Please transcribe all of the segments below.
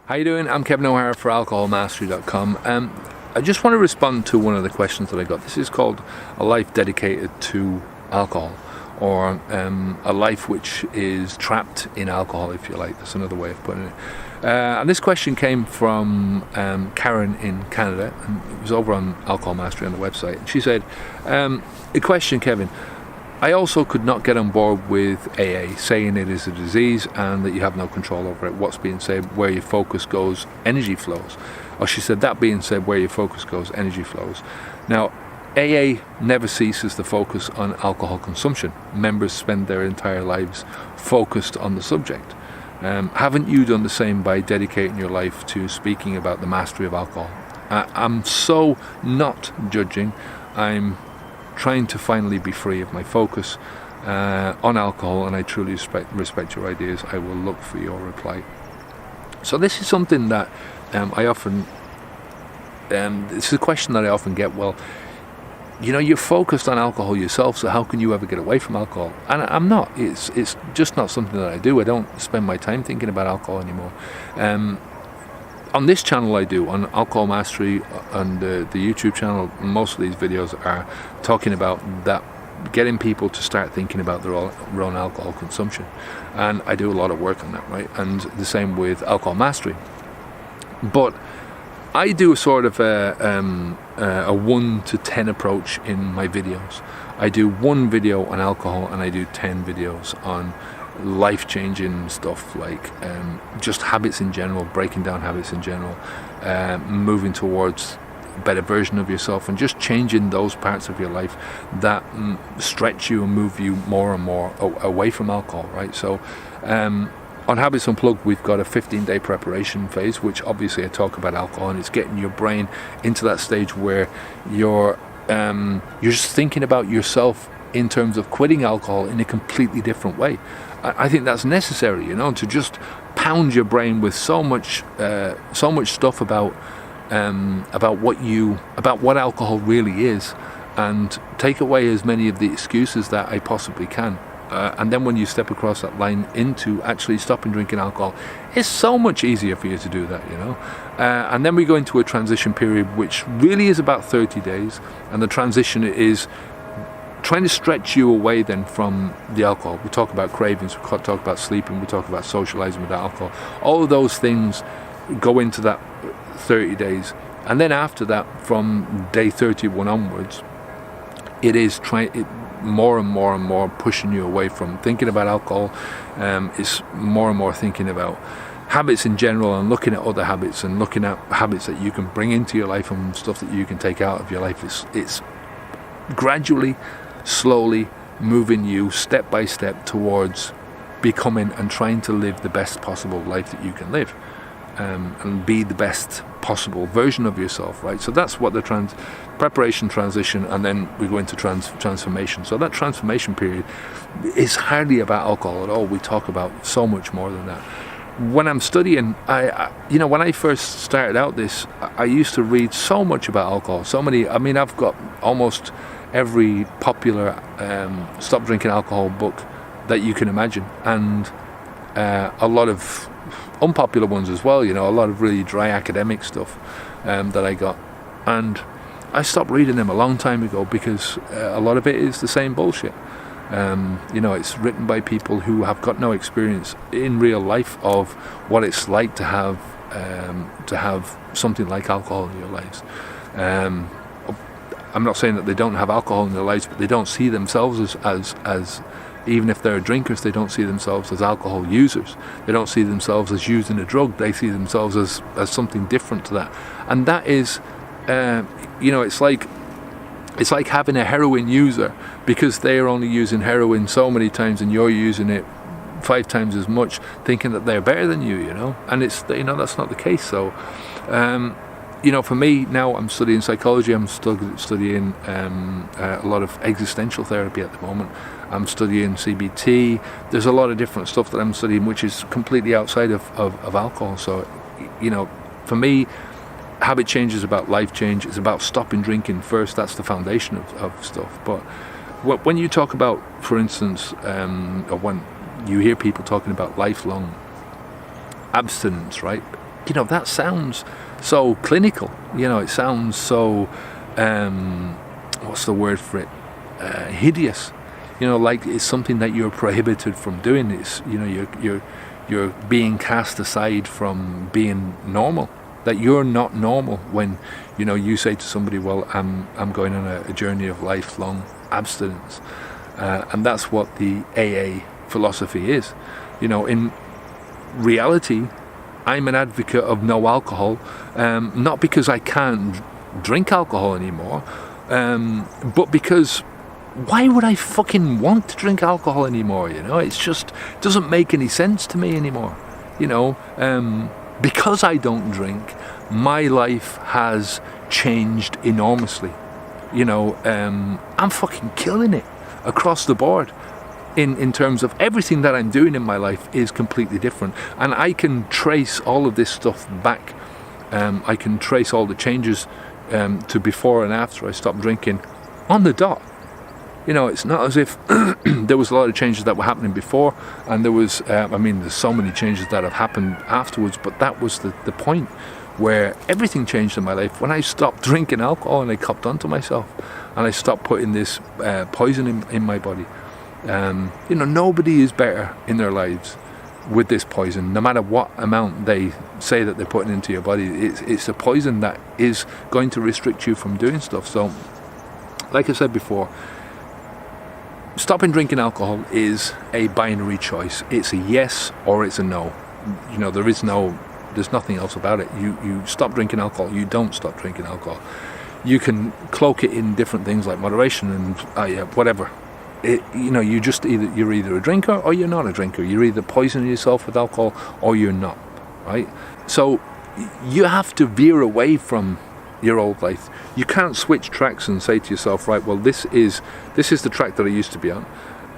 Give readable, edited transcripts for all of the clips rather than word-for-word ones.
How you doing? I'm Kevin O'Hara for alcoholmastery.com. I just want to respond to one of the questions that I got. This is called a life dedicated to alcohol, or a life which is trapped in alcohol, if you like. That's another way of putting it. And this question came from Karen in Canada, and it was over on Alcohol Mastery on the website. And she said, a question, Kevin. I also could not get on board with AA, saying it is a disease and that you have no control over it. What's being said, where your focus goes, energy flows. Or she said, that being said, where your focus goes, energy flows. Now, AA never ceases to focus on alcohol consumption. Members spend their entire lives focused on the subject. Haven't you done the same by dedicating your life to speaking about the mastery of alcohol? I'm so not judging. I'm trying to finally be free of my focus on alcohol, and I truly respect your ideas. I will look for your reply. So this is something that I often, this is a question that I often get. Well, you know, you're focused on alcohol yourself, so how can you ever get away from alcohol? And I'm not. It's just not something that I do. I don't spend my time thinking about alcohol anymore. On this channel I do, on Alcohol Mastery, on the YouTube channel, most of these videos are talking about that, getting people to start thinking about their own alcohol consumption. And I do a lot of work on that, right? And the same with Alcohol Mastery. But I do a sort of a 1 to 10 approach in my videos. I do one video on alcohol and I do 10 videos on life-changing stuff, like just habits in general, breaking down habits in general, moving towards a better version of yourself, and just changing those parts of your life that stretch you and move you more and more away from alcohol, right? So on Habits Unplugged, we've got a 15-day preparation phase, which obviously I talk about alcohol, and it's getting your brain into that stage where you're just thinking about yourself in terms of quitting alcohol in a completely different way. I think that's necessary, you know, to just pound your brain with so much stuff about what alcohol really is, and take away as many of the excuses that I possibly can. And then when you step across that line into actually stopping drinking alcohol, it's so much easier for you to do that, you know. And then we go into a transition period, which really is about 30 days, and the transition is trying to stretch you away then from the alcohol. We talk about cravings, we talk about sleeping, we talk about socializing with alcohol. All of those things go into that 30 days. And then after that, from day 31 onwards, it is more and more and more pushing you away from thinking about alcohol. It's more and more thinking about habits in general, and looking at other habits, and looking at habits that you can bring into your life and stuff that you can take out of your life. It's gradually, slowly moving you step by step towards becoming and trying to live the best possible life that you can live, and be the best possible version of yourself, right? So that's what the preparation, transition, and then we go into transformation. So that transformation period is hardly about alcohol at all. We talk about so much more than that. When I'm studying, when I first started out this, I used to read so much about alcohol, I've got almost every popular stop drinking alcohol book that you can imagine, and a lot of unpopular ones as well, you know, a lot of really dry academic stuff that I got, and I stopped reading them a long time ago because a lot of it is the same bullshit. It's written by people who have got no experience in real life of what it's like to have something like alcohol in your lives. I'm not saying that they don't have alcohol in their lives, but they don't see themselves as even if they're drinkers, they don't see themselves as alcohol users. They don't see themselves as using a drug. They see themselves as something different to that. And that is, it's like having a heroin user, because they are only using heroin so many times and you're using it 5 times as much, thinking that they're better than you, you know. And it's, you know, that's not the case. So for me now, I'm studying psychology. I'm studying a lot of existential therapy at the moment. I'm studying CBT. There's a lot of different stuff that I'm studying which is completely outside of alcohol. So, you know, for me, habit change is about life change. It's about stopping drinking first. That's the foundation of stuff. But when you talk about, for instance, or when you hear people talking about lifelong abstinence, right? that sounds so clinical. It sounds so, what's the word for it? Hideous. Like it's something that you're prohibited from doing. It's, you're being cast aside from being normal. That you're not normal when, you say to somebody, well, I'm going on a journey of lifelong abstinence. And that's what the AA philosophy is. In reality, I'm an advocate of no alcohol, not because I can't drink alcohol anymore, but because why would I fucking want to drink alcohol anymore? It's just doesn't make any sense to me anymore. Because I don't drink, my life has changed enormously. I'm fucking killing it across the board. In terms of everything that I'm doing in my life is completely different, and I can trace all of this stuff back. I can trace all the changes to before and after I stopped drinking on the dot. It's not as if there was a lot of changes that were happening before, and there was, there's so many changes that have happened afterwards, but that was the point where everything changed in my life when I stopped drinking alcohol and I copped onto myself, and I stopped putting this poison in my body. Nobody is better in their lives with this poison, no matter what amount they say that they're putting into your body. It's a poison that is going to restrict you from doing stuff. So, like I said before, stopping drinking alcohol is a binary choice. It's a yes or it's a no. There's nothing else about it. You stop drinking alcohol, you don't stop drinking alcohol. You can cloak it in different things like moderation and whatever. You're either a drinker or you're not a drinker. You're either poisoning yourself with alcohol or you're not, right? So you have to veer away from your old life. You can't switch tracks and say to yourself, right, well, this is the track that I used to be on,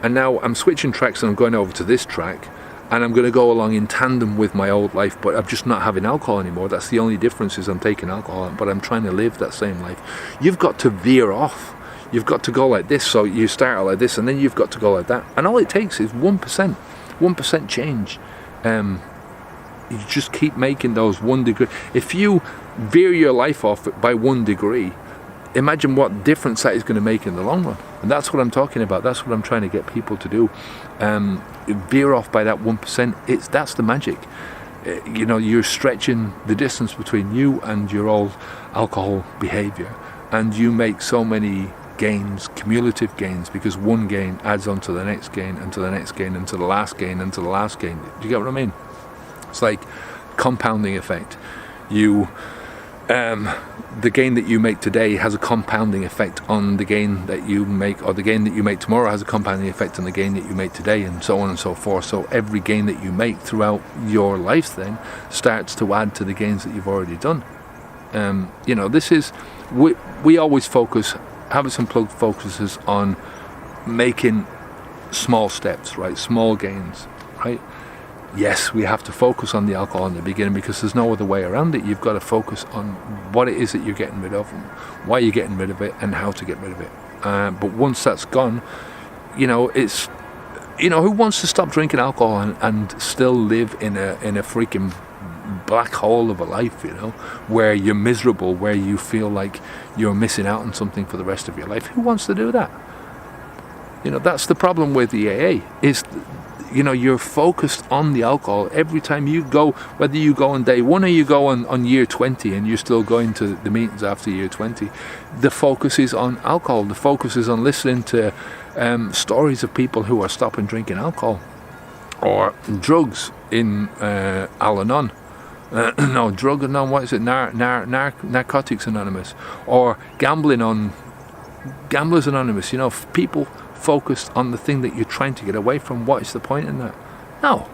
and now I'm switching tracks and I'm going over to this track, and I'm going to go along in tandem with my old life, but I'm just not having alcohol anymore. That's the only difference, is I'm taking alcohol, but I'm trying to live that same life. You've got to veer off. You've got to go like this, so you start like this, and then you've got to go like that. And all it takes is 1% change. You just keep making those 1 degree. If you veer your life off by 1 degree, imagine what difference that is going to make in the long run. And that's what I'm talking about. That's what I'm trying to get people to do. Veer off by that 1%. That's the magic. You're stretching the distance between you and your old alcohol behavior, and you make so many gains, cumulative gains, because one gain adds on to the next gain and to the next gain and to the last gain and to the last gain. Do you get what I mean? It's like compounding effect. The gain that you make today has a compounding effect on the gain that you make, or the gain that you make tomorrow has a compounding effect on the gain that you make today, and so on and so forth. So every gain that you make throughout your life then starts to add to the gains that you've already done. This is, we always focus, Habits Unplugged focuses on making small steps, right? Small gains, right? Yes, we have to focus on the alcohol in the beginning because there's no other way around it. You've got to focus on what it is that you're getting rid of, and why you're getting rid of it, and how to get rid of it. But once that's gone, it's, who wants to stop drinking alcohol and still live in a freaking black hole of a life, where you're miserable, where you feel like you're missing out on something for the rest of your life? Who wants to do that? That's the problem with the AA, is you're focused on the alcohol. Every time you go, whether you go on day 1 or you go on year 20 and you're still going to the meetings after year 20, the focus is on alcohol. The focus is on listening to stories of people who are stopping drinking alcohol, or drugs in Al-Anon. No, Drug Anon, what is it? Narcotics Anonymous, or gambling on Gamblers Anonymous. People focused on the thing that you're trying to get away from. What is the point in that? No,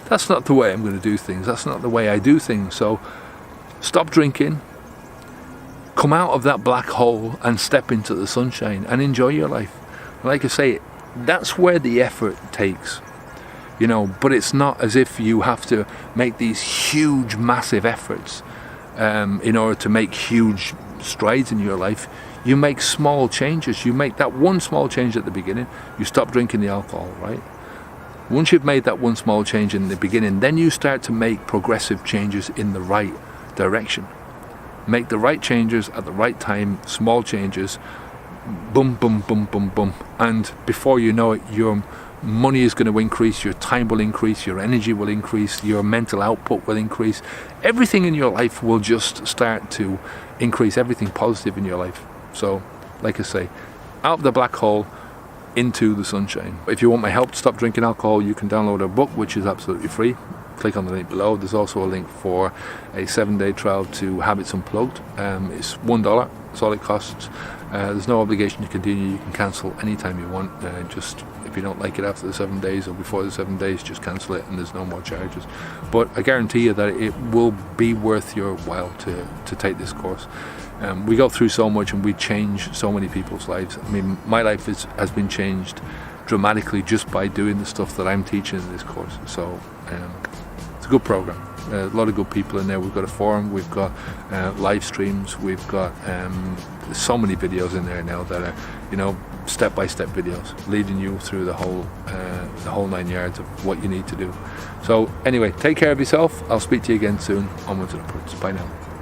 that's not the way I'm going to do things. That's not the way I do things. So stop drinking, come out of that black hole and step into the sunshine and enjoy your life. Like I say, that's where the effort takes. But it's not as if you have to make these huge, massive efforts in order to make huge strides in your life. You make small changes. You make that one small change at the beginning. You stop drinking the alcohol, right? Once you've made that one small change in the beginning, then you start to make progressive changes in the right direction. Make the right changes at the right time, small changes, boom, boom, boom, boom, boom. And before you know it, your money is going to increase, your time will increase, your energy will increase, your mental output will increase. Everything in your life will just start to increase, everything positive in your life. So, like I say, out of the black hole, into the sunshine. If you want my help to stop drinking alcohol, you can download a book, which is absolutely free. Click on the link below. There's also a link for a 7-day trial to Habits Unplugged. It's $1. That's all it costs. There's no obligation to continue. You can cancel anytime you want. Just if you don't like it after the 7 days or before the 7 days, just cancel it, and there's no more charges. But I guarantee you that it will be worth your while to take this course. We go through so much and we change so many people's lives. I mean, my life has been changed dramatically just by doing the stuff that I'm teaching in this course. So it's a good program. A lot of good people in there. We've got a forum, we've got live streams, we've got so many videos in there now that are, step-by-step videos leading you through the whole 9 yards of what you need to do. So anyway, take care of yourself. I'll speak to you again soon. Onwards and upwards. Bye now.